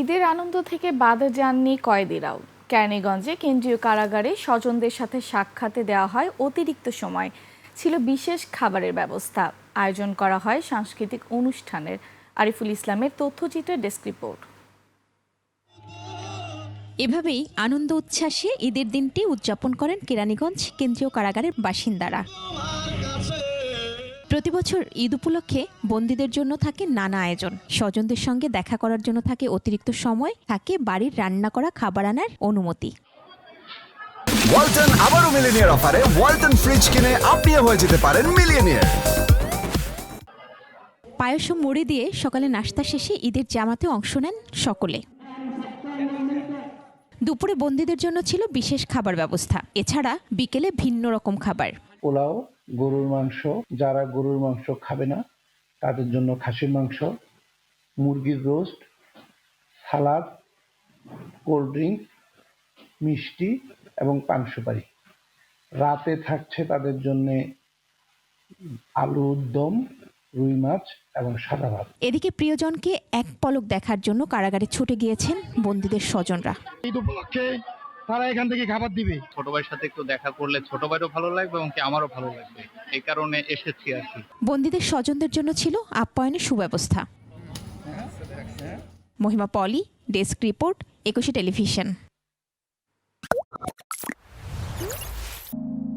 ঈদের আনন্দ থেকে বাদে যাননি কয়েদিরাও। কেরানীগঞ্জে কেন্দ্রীয় কারাগারে স্বজনদের সাথে সাক্ষাতে দেওয়া হয় অতিরিক্ত সময়। ছিল বিশেষ খাবারের ব্যবস্থা, আয়োজন করা হয় সাংস্কৃতিক অনুষ্ঠানের। আরিফুল ইসলামের তথ্যচিত্রের ডেস্ক রিপোর্ট। এভাবেই আনন্দ উচ্ছ্বাসে ঈদের দিনটি উদযাপন করেন কেরানীগঞ্জ কেন্দ্রীয় কারাগারের বাসিন্দারা। প্রতিবছর ঈদ উপলক্ষে বন্দীদের জন্য থাকে নানা আয়োজন, স্বজনদের সঙ্গে দেখা করার জন্য থাকে অতিরিক্ত সময়, থাকে বাড়ির রান্না করা খাবার আনার অনুমতি। ওয়ালটন আবারও মিলিনিয়ার অফারে ওয়ালটন ফ্রিজ কিনে আপনিও হয়ে যেতে পারেন মিলিয়নিয়ার। পায়েস ও মুড়ি দিয়ে সকালে নাস্তা শেষে ঈদের জামাতে অংশ নেন সকলে। দুপুরে বন্দীদের জন্য ছিল বিশেষ খাবার ব্যবস্থা, এছাড়া বিকেলে ভিন্ন রকম খাবার। পোলাও, গরুর মাংস, যারা গরুর মাংস খাবে না তাদের জন্য খাসির মাংস, মুরগির রোস্ট, সালাদ, কোল্ড ড্রিঙ্ক, মিষ্টি এবং পান সুপারি। রাতে থাকছে তাদের জন্য আলুর দম, রুই মাছ এবং সাদা ভাত। এদিকে প্রিয়জনকে এক পলক দেখার জন্য কারাগারে ছুটে গিয়েছেন বন্দীদের স্বজনরা। ঈদ উপলক্ষে তারা এখান থেকে খাবার দিবে। ছোট ভাইয়ের সাথে একটু দেখা করলে ছোট ভাইয়েরও ভালো লাগবে এবং আমারও ভালো লাগবে, এই কারণে এসেছি আর কি। বন্দীদের স্বজনদের জন্য ছিল আপ্যায়নের সুব্যবস্থা। মহিমা পলি, ডেস্ক রিপোর্ট, 21 টেলিভিশন।